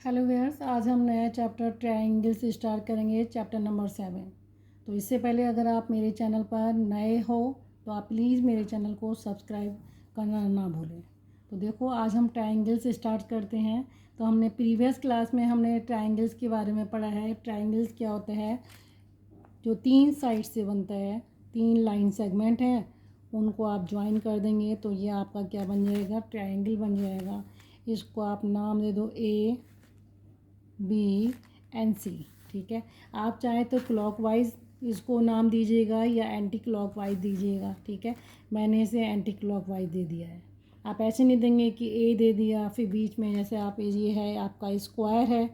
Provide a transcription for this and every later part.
Hello viewers, आज हम नया चैप्टर ट्रायंगल से स्टार्ट करेंगे, चैप्टर नंबर 7। तो इससे पहले अगर आप मेरे चैनल पर नए हो तो आप प्लीज़ मेरे चैनल को सब्सक्राइब करना ना भूलें। तो देखो, आज हम ट्रायंगल से स्टार्ट करते हैं। तो हमने प्रीवियस क्लास में हमने ट्रायंगल्स के बारे में पढ़ा है। ट्रायंगल्स क्या होता है? जो 3 साइड से बनता है, 3 लाइन सेगमेंट हैं, उनको आप ज्वाइन कर देंगे तो ये आपका क्या बन जाएगा? ट्रायंगल बन जाएगा। इसको आप नाम दे दो A, B एंड C। ठीक है, आप चाहे तो क्लॉकवाइज इसको नाम दीजिएगा या एंटी क्लॉकवाइज दीजिएगा। ठीक है, मैंने इसे एंटी क्लॉकवाइज दे दिया है। आप ऐसे नहीं देंगे कि A दे दिया फिर बीच में, जैसे आप ये है आपका स्क्वायर है,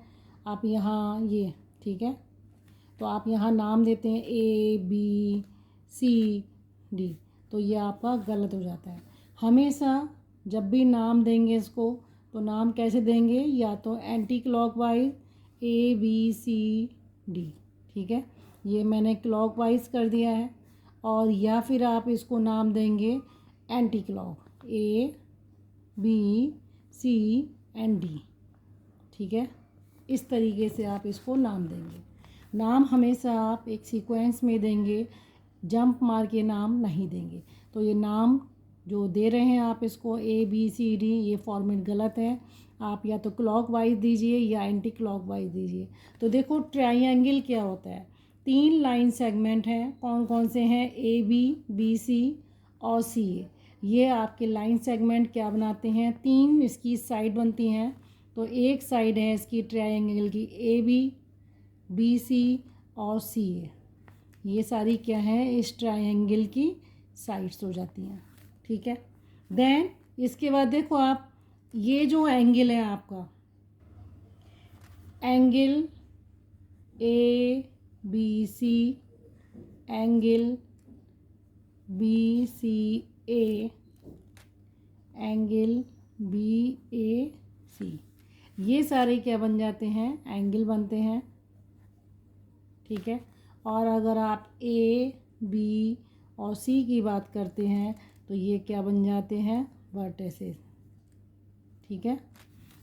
आप यहाँ ये, ठीक है, तो आप यहाँ नाम देते हैं ABCD, तो ये आपका गलत हो जाता है। हमेशा जब भी नाम देंगे इसको तो नाम कैसे देंगे? या तो एंटी क्लॉकवाइज ABCD, ठीक है, ये मैंने क्लॉकवाइज कर दिया है। और या फिर आप इसको नाम देंगे anti clock ABC and D। ठीक है, इस तरीके से आप इसको नाम देंगे। नाम हमेशा आप एक सीक्वेंस में देंगे, जंप मार के नाम नहीं देंगे। तो ये नाम जो दे रहे हैं आप इसको ABCD, ये फॉर्मेट गलत है। आप या तो क्लॉकवाइज दीजिए या एंटी क्लॉकवाइज दीजिए। तो देखो, ट्रायंगल क्या होता है? 3 लाइन सेगमेंट हैं। कौन कौन से हैं? AB, BC और CA। ये आपके लाइन सेगमेंट क्या बनाते हैं? 3 इसकी साइड बनती हैं। तो एक साइड है इसकी ट्रायंगल की AB, BC और CA। ये सारी क्या है? इस ट्रायंगल की साइड्स हो जाती हैं। ठीक है, देन इसके बाद देखो आप, ये जो एंगल है आपका, angle ABC, angle BCA, angle BAC, ये सारे क्या बन जाते हैं? एंगल बनते हैं। ठीक है, और अगर आप A, B और C की बात करते हैं तो ये क्या बन जाते हैं? वर्टिसेस। ठीक है,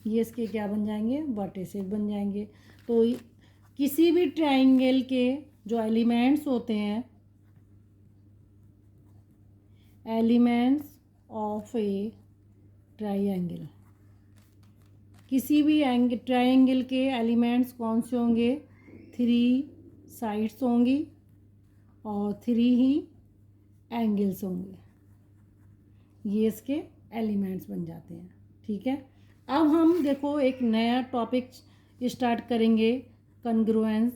ये इसके क्या बन जाएंगे? वर्टिसेस बन जाएंगे। तो किसी भी ट्रायंगल के जो एलिमेंट्स होते हैं, एलिमेंट्स ऑफ ए ट्रायंगल, किसी भी ट्रायंगल के एलिमेंट्स कौन से होंगे? 3 साइड्स होंगी और 3 ही एंगल्स होंगे। ये इसके एलिमेंट्स बन जाते हैं। ठीक है, अब हम देखो एक नया टॉपिक स्टार्ट करेंगे, कॉन्ग्रुएंस।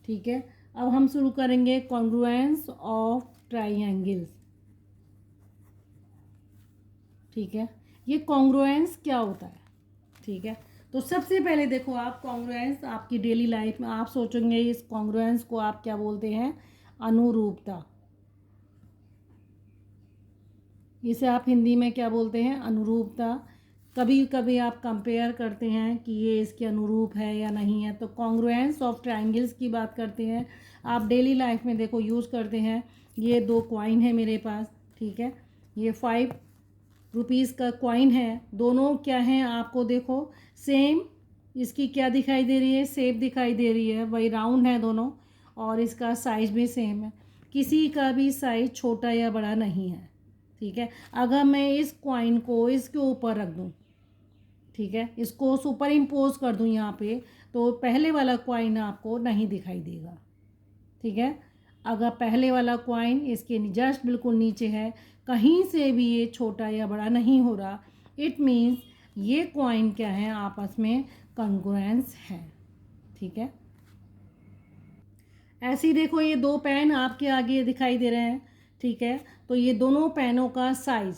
ठीक है, अब हम शुरू करेंगे कॉन्ग्रुएंस ऑफ ट्रायंगल्स। ठीक है, ये कॉन्ग्रुएंस क्या होता है? ठीक है, तो सबसे पहले देखो आप, कॉन्ग्रुएंस आपकी डेली लाइफ में आप सोचेंगे इस कॉन्ग्रुएंस को आप क्या बोलते हैं? अनुरूपता। इसे आप हिंदी में क्या बोलते हैं? अनुरूपता। कभी कभी आप कंपेयर करते हैं कि ये इसके अनुरूप है या नहीं है, तो कॉन्ग्रुएंस ऑफ ट्रायंगल्स की बात करते हैं। आप डेली लाइफ में देखो यूज़ करते हैं। ये 2 कॉइन है मेरे पास। ठीक है, ये 5 रुपीज़ का कॉइन है। दोनों क्या हैं? आपको देखो सेम, इसकी क्या दिखाई दे रही है? शेप दिखाई दे रही है, वही राउंड है दोनों, और इसका साइज भी सेम है। किसी का भी साइज छोटा या बड़ा नहीं है। ठीक है, अगर मैं इस कॉइन को इसके ऊपर रख दूँ, ठीक है, इसको सुपर इम्पोज कर दूँ यहाँ पे, तो पहले वाला कॉइन आपको नहीं दिखाई देगा। ठीक है, अगर पहले वाला कॉइन इसके जस्ट बिल्कुल नीचे है, कहीं से भी ये छोटा या बड़ा नहीं हो रहा, इट मीन्स ये कॉइन क्या है? आपस में कॉन्ग्रुएंस है। ठीक है, ऐसे ही देखो, ये 2 पेन आपके आगे दिखाई दे रहे हैं। ठीक है, तो ये दोनों पेनों का साइज़,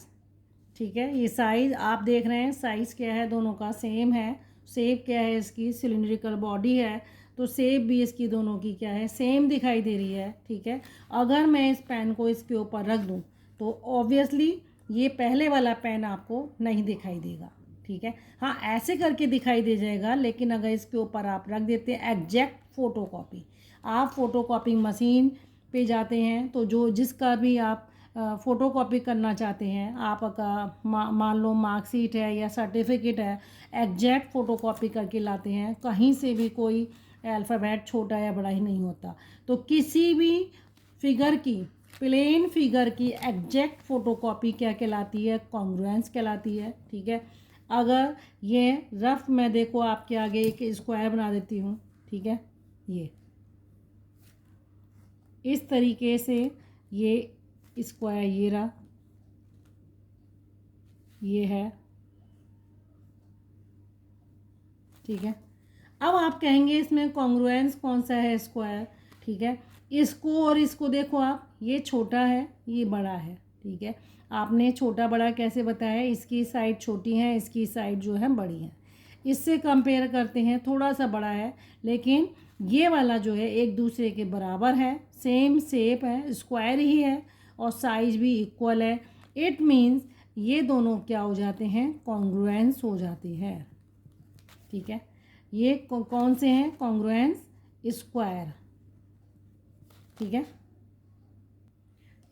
ठीक है, ये साइज़ आप देख रहे हैं, साइज़ क्या है? दोनों का सेम है। शेप क्या है इसकी? सिलिंड्रिकल बॉडी है, तो शेप भी इसकी दोनों की क्या है? सेम दिखाई दे रही है। ठीक है, अगर मैं इस पेन को इसके ऊपर रख दूं तो ऑब्वियसली ये पहले वाला पेन आपको नहीं दिखाई देगा। ठीक है, हाँ ऐसे करके दिखाई दे जाएगा, लेकिन अगर इसके ऊपर आप रख देते हैं एग्जैक्ट फ़ोटोकॉपी, आप फ़ोटोकॉपी मशीन पे जाते हैं तो जो जिसका भी आप फ़ोटोकॉपी करना चाहते हैं, आपका मान लो मार्कशीट है या सर्टिफिकेट है, एग्जैक्ट फ़ोटोकॉपी करके लाते हैं, कहीं से भी कोई अल्फ़ाबेट छोटा या बड़ा ही नहीं होता। तो किसी भी फिगर की, प्लेन फिगर की एग्जैक्ट फ़ोटोकॉपी क्या कहलाती है? कॉन्ग्रुएंस कहलाती है। ठीक है, अगर ये रफ में देखो आपके आगे एक स्क्वायर बना देती हूँ, ठीक है, ये इस तरीके से ये स्क्वायर ये रहा, ये है, ठीक है। अब आप कहेंगे इसमें कॉन्ग्रुएंस कौन सा है? स्क्वायर, ठीक है। इसको और इसको देखो आप, ये छोटा है, ये बड़ा है, ठीक है। आपने छोटा बड़ा कैसे बताया? इसकी साइड छोटी है, इसकी साइड जो है बड़ी है, इससे कंपेयर करते हैं, थोड़ा सा बड़ा है, लेकिन ये वाला जो है एक दूसरे के बराबर है, सेम शेप है, स्क्वायर ही है और साइज भी इक्वल है। इट मीन्स ये दोनों क्या हो जाते हैं? कॉन्ग्रुएंस हो जाते हैं, ठीक है। ये कौन से हैं? कॉन्ग्रुएंस स्क्वायर, ठीक है।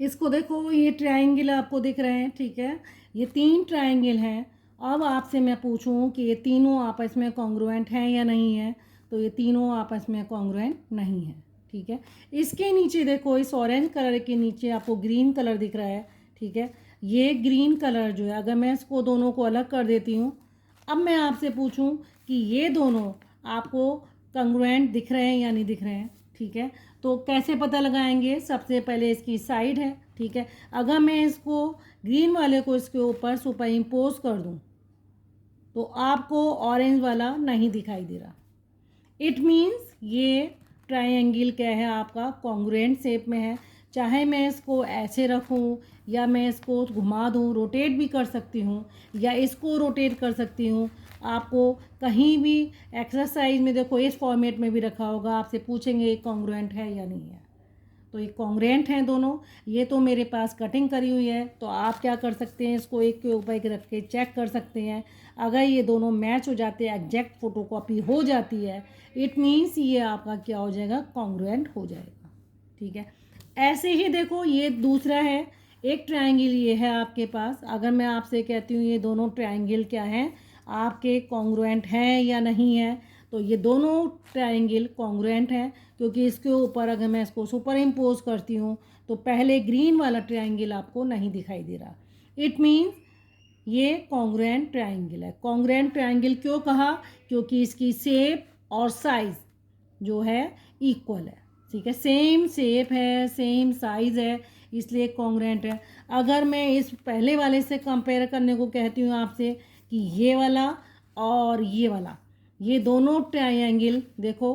इसको देखो, ये ट्रायंगल आपको दिख रहे हैं, ठीक है, ये 3 ट्रायंगल हैं। अब आपसे मैं पूछूं कि ये तीनों आपस में कॉन्ग्रुएंट हैं या नहीं है, तो ये तीनों आपस में कॉन्ग्रुएंट नहीं है, ठीक है। इसके नीचे देखो, इस ऑरेंज कलर के नीचे आपको ग्रीन कलर दिख रहा है, ठीक है। ये ग्रीन कलर जो है, अगर मैं इसको दोनों को अलग कर देती हूँ, अब मैं आपसे पूछूं कि ये दोनों आपको कॉन्ग्रुएंट दिख रहे हैं या नहीं दिख रहे हैं, ठीक है। तो कैसे पता लगाएंगे? सबसे पहले इसकी साइड है, ठीक है। अगर मैं इसको ग्रीन वाले को इसके ऊपर सुपर इम्पोज कर दूं, तो आपको ऑरेंज वाला नहीं दिखाई दे रहा। इट मीन्स ये ट्रायंगल क्या है? आपका कॉन्ग्रुएंट शेप में है। चाहे मैं इसको ऐसे रखूं या मैं इसको घुमा दूं, रोटेट भी कर सकती हूं या इसको रोटेट कर सकती हूं। आपको कहीं भी एक्सरसाइज में देखो, इस फॉर्मेट में भी रखा होगा, आपसे पूछेंगे कॉन्ग्रुएंट है या नहीं है, तो ये कॉन्ग्रुएंट हैं दोनों। ये तो मेरे पास कटिंग करी हुई है, तो आप क्या कर सकते हैं? इसको एक के ऊपर एक रख के चेक कर सकते हैं। अगर ये दोनों मैच हो जाते हैं, एग्जैक्ट फोटोकॉपी हो जाती है, इट मीन्स ये आपका क्या हो जाएगा? कॉन्ग्रुएंट हो जाएगा, ठीक है। ऐसे ही देखो, ये दूसरा है, एक ट्रायंगल ये है आपके पास। अगर मैं आपसे कहती हूँ ये दोनों ट्रायंगल क्या हैं, आपके कॉन्ग्रुएंट हैं या नहीं है, तो ये दोनों ट्रायंगल कॉन्ग्रुएंट हैं, क्योंकि इसके ऊपर अगर मैं इसको सुपर इम्पोज करती हूँ तो पहले ग्रीन वाला ट्रायंगल आपको नहीं दिखाई दे रहा। इट मीन्स ये कॉन्ग्रुएंट ट्रायंगल है। कॉन्ग्रुएंट ट्रायंगल क्यों कहा? क्योंकि इसकी शेप और साइज जो है इक्वल है, ठीक है, सेम शेप है, सेम साइज है, इसलिए कॉन्ग्रुएंट है। अगर मैं इस पहले वाले से कंपेयर करने को कहती हूँ आपसे कि ये वाला और ये वाला, ये दोनों ट्रायंगल देखो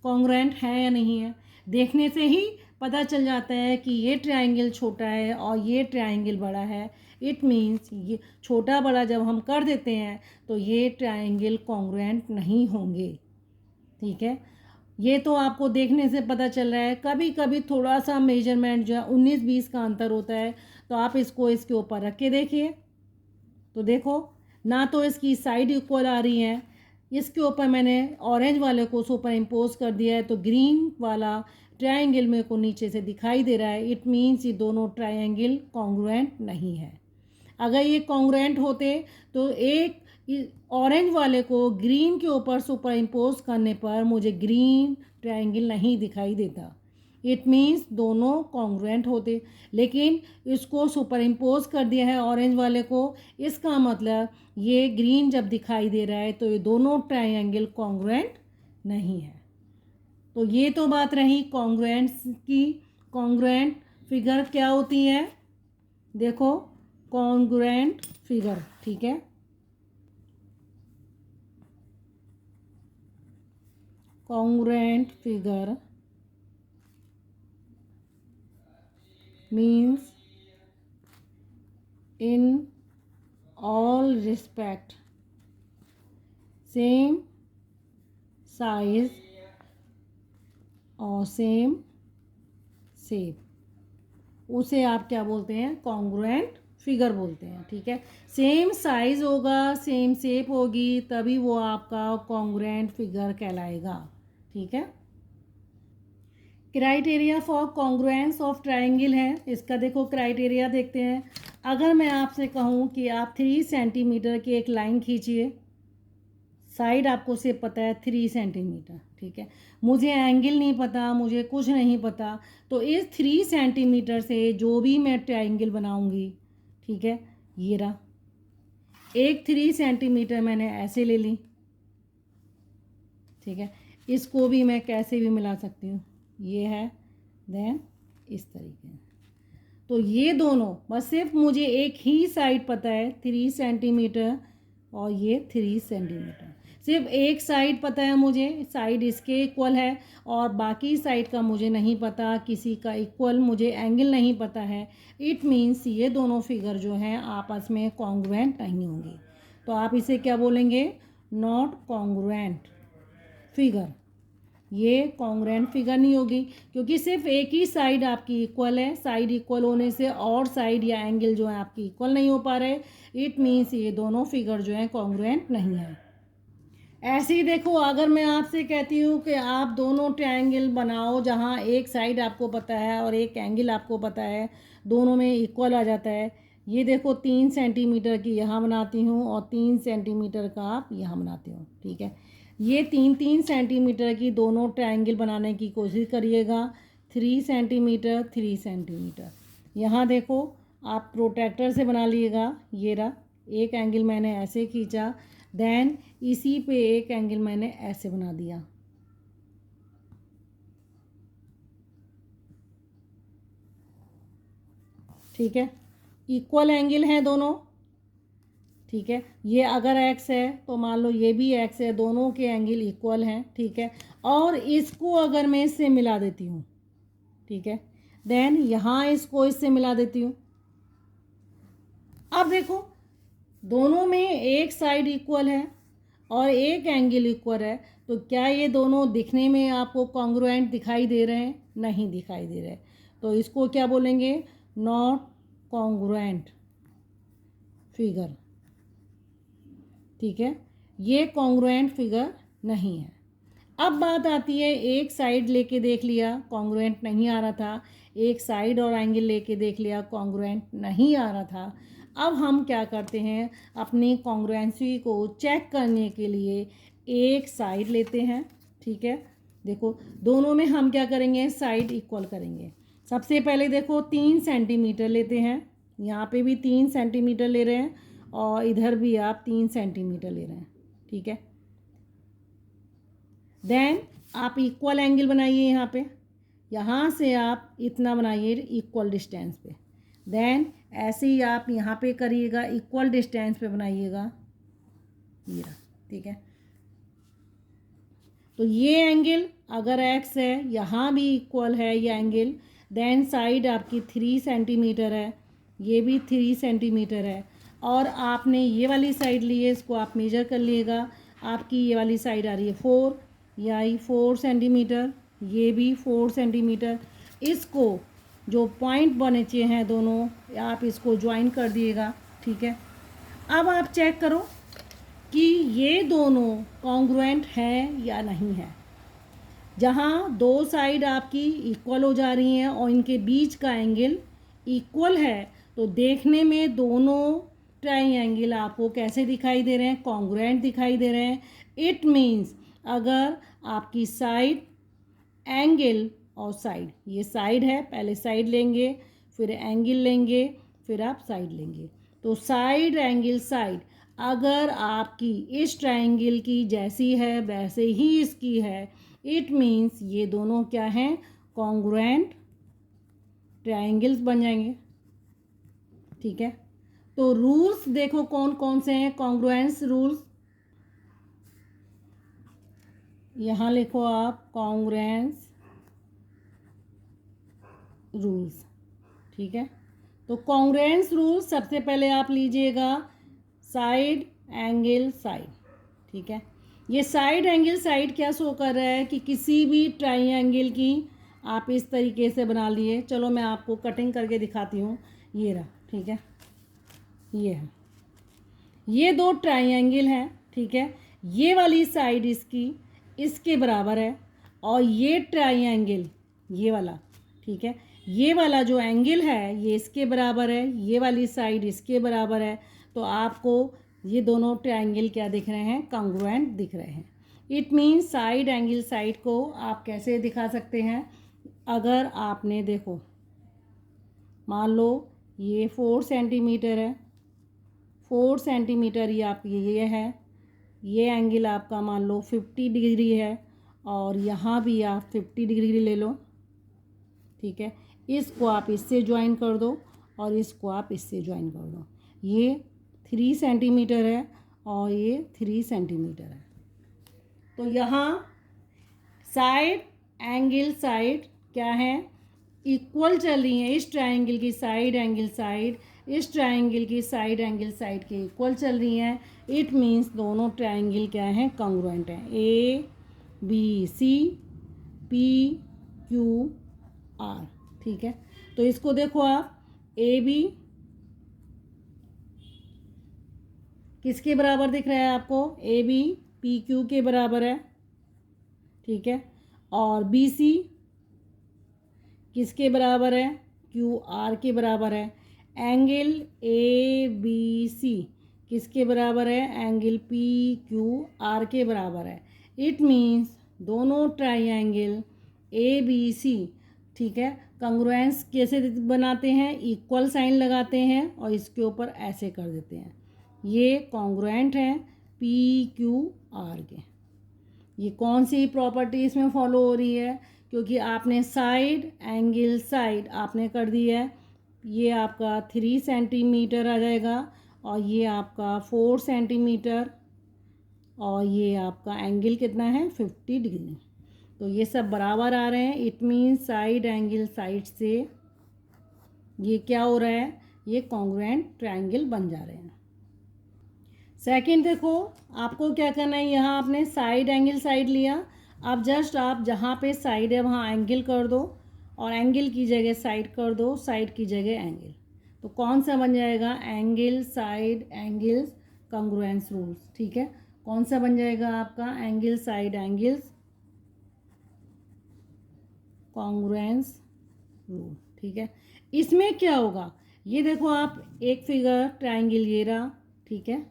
कॉन्ग्रुएंट है या नहीं है, देखने से ही पता चल जाता है कि ये ट्रायंगल छोटा है और ये ट्रायंगल बड़ा है। इट मीन्स ये छोटा बड़ा जब हम कर देते हैं तो ये ट्रायंगल कॉन्ग्रुएंट नहीं होंगे, ठीक है। ये तो आपको देखने से पता चल रहा है। कभी कभी थोड़ा सा मेजरमेंट जो है 19-20 का अंतर होता है, तो आप इसको इसके ऊपर रख के देखिए, तो देखो ना तो इसकी साइड इक्वल आ रही है, इसके ऊपर मैंने ऑरेंज वाले को सुपर इम्पोज कर दिया है, तो ग्रीन वाला ट्रायंगल मेरे को नीचे से दिखाई दे रहा है। इट मीन्स ये दोनों ट्रायंगल कॉन्ग्रुएंट नहीं है। अगर ये कॉन्ग्रुएंट होते तो एक ऑरेंज वाले को ग्रीन के ऊपर सुपर इम्पोज करने पर मुझे ग्रीन ट्रायंगल नहीं दिखाई देता। इट मीन्स दोनों कॉन्ग्रुएंट होते, लेकिन इसको सुपर इम्पोज कर दिया है ऑरेंज वाले को, इसका मतलब ये ग्रीन जब दिखाई दे रहा है तो ये दोनों ट्रायंगल कॉन्ग्रुएंट नहीं है। तो ये तो बात रही कॉन्ग्रुएंट्स की। कॉन्ग्रुएंट फिगर क्या होती है? देखो, कॉन्ग्रुएंट फिगर, ठीक है, congruent figure means in all respect same size और सेम शेप, उसे आप क्या बोलते हैं? कॉन्ग्रुएंट फिगर बोलते हैं, ठीक है। सेम साइज होगा, सेम शेप होगी, तभी वो आपका कॉन्ग्रुएंट फिगर कहलाएगा, ठीक है। Criteria for congruence of triangle है। इसका देखो क्राइटेरिया देखते हैं। अगर मैं आपसे कहूँ कि आप 3 सेंटीमीटर की एक लाइन खींचिए, साइड आपको सिर्फ पता है 3 सेंटीमीटर, ठीक है, मुझे एंगल नहीं पता, मुझे कुछ नहीं पता, तो इस 3 सेंटीमीटर से जो भी मैं ट्रायंगल बनाऊंगी, ठीक है, ये रहा एक 3 सेंटीमीटर मैंने ऐसे ले ली, ठीक है, इसको भी मैं कैसे भी मिला सकती हूँ, ये है, देन इस तरीके। तो ये दोनों बस सिर्फ मुझे एक ही साइड पता है 3 सेंटीमीटर और ये 3 सेंटीमीटर, सिर्फ एक साइड पता है मुझे, साइड इसके इक्वल है, और बाकी साइड का मुझे नहीं पता, किसी का इक्वल मुझे एंगल नहीं पता है। इट मीन्स ये दोनों फिगर जो हैं आपस में कॉन्ग्रुएंट नहीं होंगी। तो आप इसे क्या बोलेंगे, नॉट कॉन्ग्रुएंट फिगर। ये कॉन्ग्रुएंट फिगर नहीं होगी क्योंकि सिर्फ एक ही साइड आपकी इक्वल है। साइड इक्वल होने से और साइड या एंगल जो है आपकी इक्वल नहीं हो पा रहे, इट मीन्स ये दोनों फिगर जो है कॉन्ग्रुएंट नहीं है। ऐसे ही देखो, अगर मैं आपसे कहती हूँ कि आप दोनों ट्रायंगल बनाओ जहाँ एक साइड आपको पता है और एक एंगल आपको पता है, दोनों में इक्वल आ जाता है। ये देखो 3 सेंटीमीटर की यहाँ बनाती हूँ और 3 सेंटीमीटर का आप यहाँ बनाते हो, ठीक है। ये 3-3 सेंटीमीटर की दोनों ट्रायंगल बनाने की कोशिश करिएगा। 3 सेंटीमीटर 3 सेंटीमीटर, यहाँ देखो आप प्रोट्रैक्टर से बना लीजिएगा। ये रहा एक एंगल मैंने ऐसे खींचा, देन इसी पे एक एंगल मैंने ऐसे बना दिया, ठीक है, इक्वल एंगल हैं दोनों, ठीक है। ये अगर एक्स है तो मान लो ये भी एक्स है, दोनों के एंगल इक्वल हैं, ठीक है। और इसको अगर मैं इससे मिला देती हूँ, ठीक है, देन यहाँ इसको इससे मिला देती हूँ। अब देखो दोनों में एक साइड इक्वल है और एक एंगल इक्वल है, तो क्या ये दोनों दिखने में आपको कॉन्ग्रुएंट दिखाई दे रहे हैं? नहीं दिखाई दे रहे। तो इसको क्या बोलेंगे, नॉट कॉन्ग्रुएंट फिगर, ठीक है, ये कॉन्ग्रुएंट फिगर नहीं है। अब बात आती है, एक साइड लेके देख लिया कॉन्ग्रुएंट नहीं आ रहा था, एक साइड और एंगल लेके देख लिया कॉन्ग्रुएंट नहीं आ रहा था। अब हम क्या करते हैं, अपनी कॉन्ग्रुएंसी को चेक करने के लिए एक साइड लेते हैं, ठीक है। देखो दोनों में हम क्या करेंगे, साइड इक्वल करेंगे। सबसे पहले देखो 3 सेंटीमीटर लेते हैं, यहाँ पे भी 3 सेंटीमीटर ले रहे हैं और इधर भी आप 3 सेंटीमीटर ले रहे हैं, ठीक है। देन आप इक्वल एंगल बनाइए, यहाँ से आप इतना बनाइए इक्वल डिस्टेंस पे, देन ऐसे ही आप यहाँ पे करिएगा, इक्वल डिस्टेंस पे बनाइएगा, ये रहा, ठीक है। तो ये एंगल अगर एक्स है, यहाँ भी इक्वल है ये एंगल, देन साइड आपकी 3 सेंटीमीटर है, ये भी 3 सेंटीमीटर है, और आपने ये वाली साइड ली है, इसको आप मेजर कर लीजिएगा। आपकी ये वाली साइड आ रही है 4, ये आई 4 सेंटीमीटर, ये भी 4 सेंटीमीटर। इसको जो पॉइंट बने हैं दोनों, आप इसको ज्वाइन कर दिएगा, ठीक है। अब आप चेक करो कि ये दोनों कॉन्ग्रुएंट हैं या नहीं है। जहाँ दो साइड आपकी इक्वल हो जा रही हैं और इनके बीच का एंगल इक्वल है, तो देखने में दोनों ट्रायंगल आपको कैसे दिखाई दे रहे हैं, कॉन्ग्रुएंट दिखाई दे रहे हैं। इट मीन्स अगर आपकी साइड, एंगल और साइड, ये साइड है, पहले साइड लेंगे, फिर एंगल लेंगे, फिर आप साइड लेंगे, तो साइड एंगल साइड अगर आपकी इस ट्रायंगल की जैसी है वैसे ही इसकी है, इट मीन्स ये दोनों क्या हैं, कॉन्ग्रुएंट ट्रायंगल्स बन जाएंगे, ठीक है। तो रूल्स देखो कौन कौन से हैं कॉन्ग्रुएंस रूल्स, यहाँ लिखो आप कॉन्ग्रुएंस रूल्स, ठीक है। तो कॉन्ग्रुएंस रूल्स सबसे पहले आप लीजिएगा साइड एंगल साइड, ठीक है। ये साइड एंगल साइड क्या शो कर रहा है कि किसी भी ट्रायंगल की आप इस तरीके से बना लिए। चलो मैं आपको कटिंग करके दिखाती हूँ, ये रहा, ठीक है, ये है, ये दो ट्रायंगल हैं, ठीक है। ये वाली साइड इसकी इसके बराबर है और ये ट्रायंगल ये वाला, ठीक है। ये वाला जो एंगल है ये इसके बराबर है, ये वाली साइड इसके बराबर है, तो आपको ये दोनों ट्रायंगल क्या दिख रहे हैं, कॉन्ग्रुएंट दिख रहे हैं। It means side angle side को आप कैसे दिखा सकते हैं, अगर आपने देखो मान लो ये 4 सेंटीमीटर है, 4 सेंटीमीटर ये आप ये है, ये एंगल आपका मान लो 50 डिग्री है और यहाँ भी आप 50 डिग्री ले लो, ठीक है। इसको आप इससे ज्वाइन कर दो और इसको आप इससे ज्वाइन कर दो। ये 3 सेंटीमीटर है और ये 3 सेंटीमीटर है। तो यहाँ साइड एंगल साइड क्या है, इक्वल चल रही है। इस ट्रायंगल की साइड एंगल साइड इस ट्रायंगल की साइड एंगल साइड के इक्वल चल रही हैं। इट मीन्स दोनों ट्रायंगल क्या हैं, कॉन्ग्रुएंट हैं। A B C P Q R, ठीक है। तो इसको देखो आप, ए बी किसके बराबर दिख रहा है आपको, ए बी पी क्यू के बराबर है, ठीक है। और बी सी किसके बराबर है, क्यू आर के बराबर है। एंगल ए बी सी किसके बराबर है, एंगल पी क्यू आर के बराबर है। इट मीन्स दोनों ट्रायंगल ए बी सी, ठीक है, कॉन्ग्रुएंस कैसे बनाते हैं, इक्वल साइन लगाते हैं और इसके ऊपर ऐसे कर देते हैं। ये कॉन्ग्रुएंट हैं पी क्यू आर के। ये कौन सी प्रॉपर्टी इसमें फॉलो हो रही है, क्योंकि आपने साइड एंगल साइड आपने कर दी है। ये आपका 3 सेंटीमीटर आ जाएगा और ये आपका 4 सेंटीमीटर और ये आपका एंगल कितना है, 50 डिग्री। तो ये सब बराबर आ रहे हैं। It means side angle side से ये क्या हो रहा है, ये कॉन्ग्रुएंट ट्रायंगल बन जा रहे हैं। सेकंड देखो, आपको क्या करना है, यहाँ आपने साइड एंगल साइड लिया। अब जस्ट आप जहाँ पे साइड है वहाँ एंगल कर दो और एंगल की जगह साइड कर दो, साइड की जगह एंगल। तो कौन सा बन जाएगा, angle side angles congruence rules, ठीक है। कौन सा बन जाएगा आपका, angle side angles congruence rule, ठीक है। इसमें क्या होगा, ये देखो आप, एक फिगर ट्रायंगल ये रहा, ठीक है।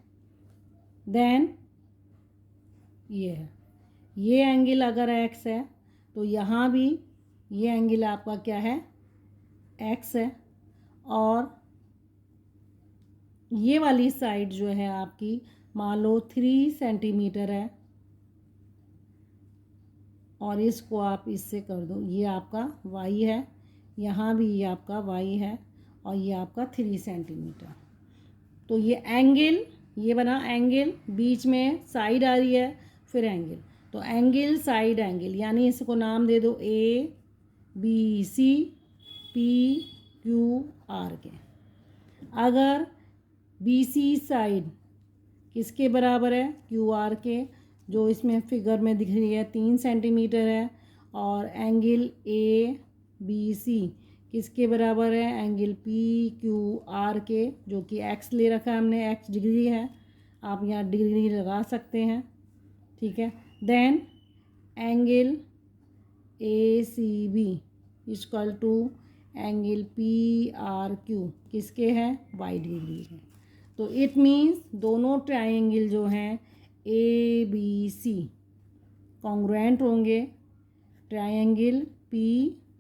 देन ये है, ये एंगल अगर x है तो यहाँ भी ये एंगल आपका क्या है, x है। और ये वाली साइड जो है आपकी मान लो 3 सेंटीमीटर है और इसको आप इससे कर दो, ये आपका y है, यहाँ भी ये आपका y है और ये आपका 3 सेंटीमीटर। तो ये एंगल, ये बना एंगल, बीच में साइड आ रही है, फिर एंगल। तो एंगल साइड एंगल, यानी इसको नाम दे दो A B C P Q R के। अगर बी सी साइड किसके बराबर है, क्यू आर के, जो इसमें फिगर में दिख रही है 3 सेंटीमीटर है। और एंगल ए बी सी किसके बराबर है, एंगल पी क्यू आर के, जो कि एक्स ले रखा है हमने, एक्स डिग्री है, आप यहाँ डिग्री लगा सकते हैं, ठीक है। Then angle A C B equal to angle P R Q किसके हैं, वाई डिग्री है। तो इट मीन्स दोनों ट्रायंगल जो हैं ए बी सी कॉन्ग्रुएंट होंगे ट्रायंगल पी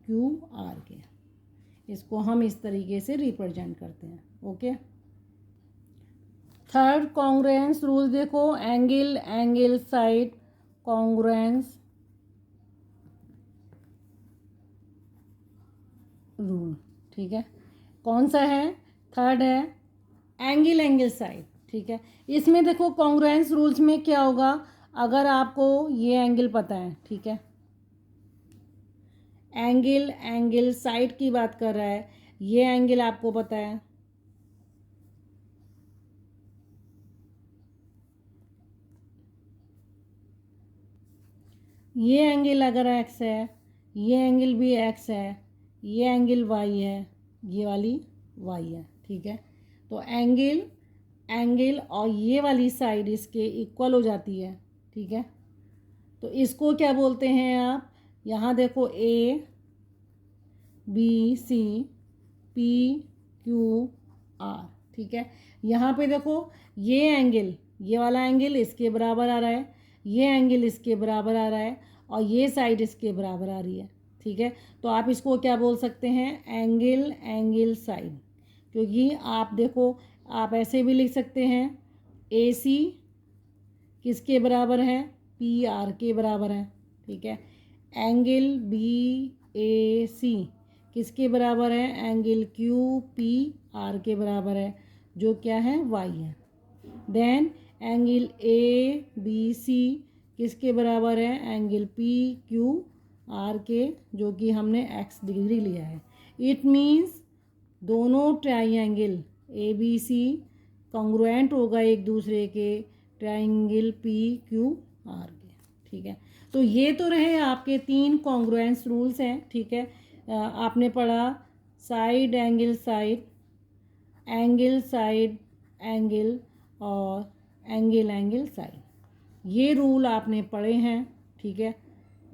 क्यू आर के। इसको हम इस तरीके से रिप्रेजेंट करते हैं, ओके। थर्ड कॉन्ग्रुएंस रूल देखो, angle angle side congruence rule, ठीक है। कौन सा है, थर्ड है एंगल एंगल साइड, ठीक है। इसमें देखो कॉन्ग्रुएंस रूल्स में क्या होगा, अगर आपको ये एंगल पता है, ठीक है, एंगल एंगल साइड की बात कर रहा है, ये एंगल आपको पता है, ये एंगल अगर x है, ये एंगल भी x है, ये एंगल y है, ये वाली y है, ठीक है। तो एंगल एंगल और ये वाली साइड इसके इक्वल हो जाती है, ठीक है। तो इसको क्या बोलते हैं आप, यहाँ देखो a B C P Q R. ठीक है, यहाँ पे देखो ये एंगल, ये वाला एंगल इसके बराबर आ रहा है, ये एंगल इसके बराबर आ रहा है और ये साइड इसके बराबर आ रही है। ठीक है, तो आप इसको क्या बोल सकते हैं, एंगल एंगल साइड। क्योंकि आप देखो, आप ऐसे भी लिख सकते हैं ए सी किसके बराबर है, पी आर के बराबर है। ठीक है, एंगल बी ए सी किसके बराबर है, एंगल क्यू पी आर के बराबर है, जो क्या है, वाई है। Then angle A B C किसके बराबर है, एंगल पी क्यू आर के, जो कि हमने एक्स डिग्री लिया है। इट मीन्स दोनों triangle A B C congruent होगा एक दूसरे के ट्राइंगल पी क्यू आर के। ठीक है, तो ये तो रहे आपके 3 कॉन्ग्रुएंस रूल्स हैं। ठीक है, आपने पढ़ा side angle side, angle side angle और एंगल एंगल साइड, ये रूल आपने पढ़े हैं। ठीक है,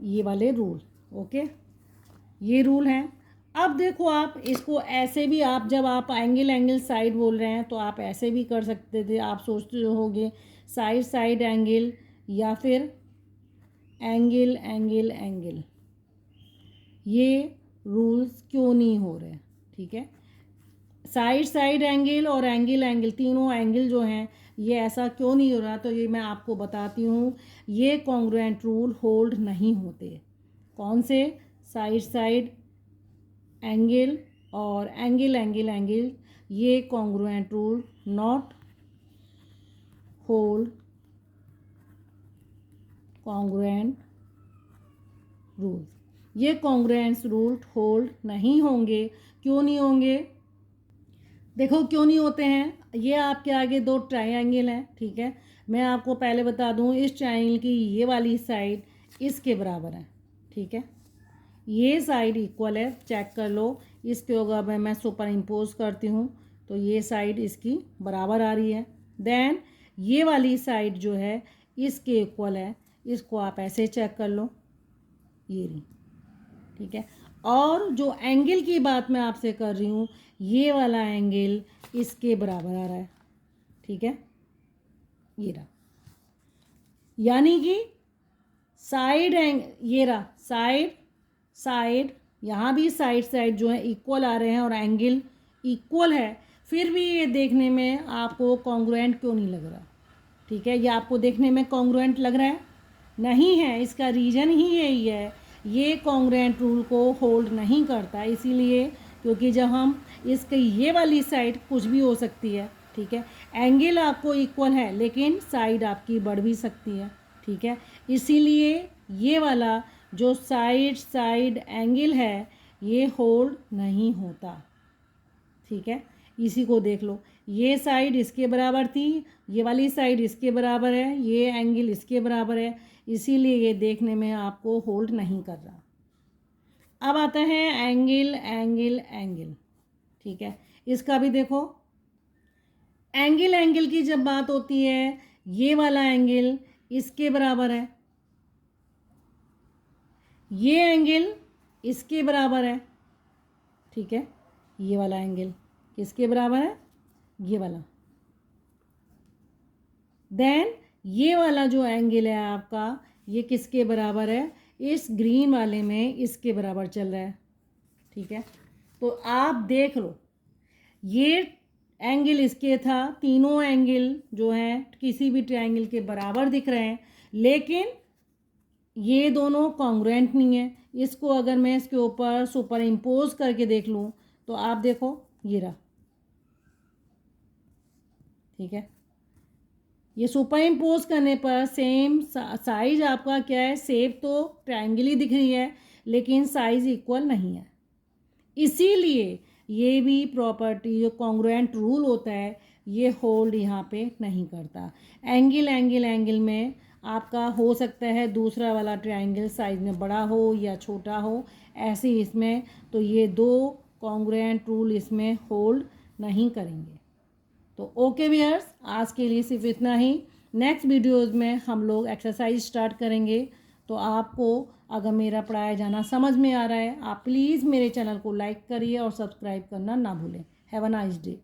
ये वाले रूल, ओके, ये रूल हैं। अब देखो आप इसको ऐसे भी, आप जब आप एंगल एंगल साइड बोल रहे हैं तो आप ऐसे भी कर सकते थे। आप सोचते होंगे साइड साइड एंगल या फिर एंगल एंगल एंगल, ये रूल्स क्यों नहीं हो रहे। ठीक है, साइड साइड एंगल और एंगल एंगल, तीनों एंगल जो हैं ये ऐसा क्यों नहीं हो रहा, तो ये मैं आपको बताती हूँ। ये कॉन्ग्रुएंट रूल होल्ड नहीं होते। कौन से, साइड साइड एंगल और एंगल एंगल एंगल, ये congruent rule not hold congruent rule, ये कॉन्ग्रुएंस रूल होल्ड नहीं होंगे। क्यों नहीं होंगे, देखो क्यों नहीं होते हैं। ये आपके आगे 2 ट्रायंगल हैं। ठीक है, मैं आपको पहले बता दूं, इस ट्रायंगल की ये वाली साइड इसके बराबर है। ठीक है, ये साइड इक्वल है, चेक कर लो। इसके अगर मैं सुपर इम्पोज करती हूँ तो ये साइड इसकी बराबर आ रही है। देन ये वाली साइड जो है इसके इक्वल है, इसको आप ऐसे चेक कर लो, ये रही। ठीक है, और जो एंगल की बात मैं आपसे कर रही हूँ, ये वाला एंगल इसके बराबर आ रहा है। ठीक है, ये रहा, यानी कि साइड ये रहा साइड साइड, यहाँ भी साइड साइड जो है इक्वल आ रहे हैं और एंगल इक्वल है, फिर भी ये देखने में आपको कॉन्ग्रुएंट क्यों नहीं लग रहा। ठीक है, ये आपको देखने में कॉन्ग्रुएंट लग रहा है, नहीं है। इसका रीज़न ही यही है, ये कॉन्ग्रुएंट रूल को होल्ड नहीं करता। इसीलिए क्योंकि जब हम इसके ये वाली साइड कुछ भी हो सकती है। ठीक है, एंगल आपको इक्वल है लेकिन साइड आपकी बढ़ भी सकती है। ठीक है, इसीलिए ये वाला जो साइड साइड एंगल है ये होल्ड नहीं होता। ठीक है, इसी को देख लो, ये साइड इसके बराबर थी, ये वाली साइड इसके बराबर है, ये एंगल इसके बराबर है, इसीलिए ये देखने में आपको होल्ड नहीं कर रहा। अब आता है एंगल एंगल एंगल। ठीक है, इसका भी देखो, एंगल एंगल की जब बात होती है, ये वाला एंगल इसके बराबर है, ये एंगल इसके बराबर है। ठीक है, ये वाला एंगल किसके बराबर है, ये वाला। देन ये वाला जो एंगल है आपका, ये किसके बराबर है, इस ग्रीन वाले में इसके बराबर चल रहा है। ठीक है, तो आप देख लो, ये एंगल इसके था, तीनों एंगल जो हैं किसी भी ट्रायंगल के बराबर दिख रहे हैं, लेकिन ये दोनों कॉन्ग्रुएंट नहीं है। इसको अगर मैं इसके ऊपर सुपर इम्पोज करके देख लूँ तो आप देखो, ये रहा। ठीक है, ये सुपर इम्पोज करने पर सेम साइज आपका क्या है, शेप तो ट्रायंगल ही दिख रही है लेकिन साइज इक्वल नहीं है। इसीलिए ये भी प्रॉपर्टी जो कॉन्ग्रुएंट रूल होता है ये होल्ड यहाँ पे नहीं करता। एंगल एंगल एंगल में आपका हो सकता है दूसरा वाला ट्रायंगल साइज में बड़ा हो या छोटा हो, ऐसे इसमें तो ये 2 कॉन्ग्रुएंट रूल इसमें होल्ड नहीं करेंगे। तो ओके व्यूअर्स, आज के लिए सिर्फ इतना ही। नेक्स्ट वीडियोज़ में हम लोग एक्सरसाइज स्टार्ट करेंगे, तो आपको अगर मेरा पढ़ाया जाना समझ में आ रहा है, आप प्लीज़ मेरे चैनल को लाइक करिए और सब्सक्राइब करना ना भूलें। Have a nice day.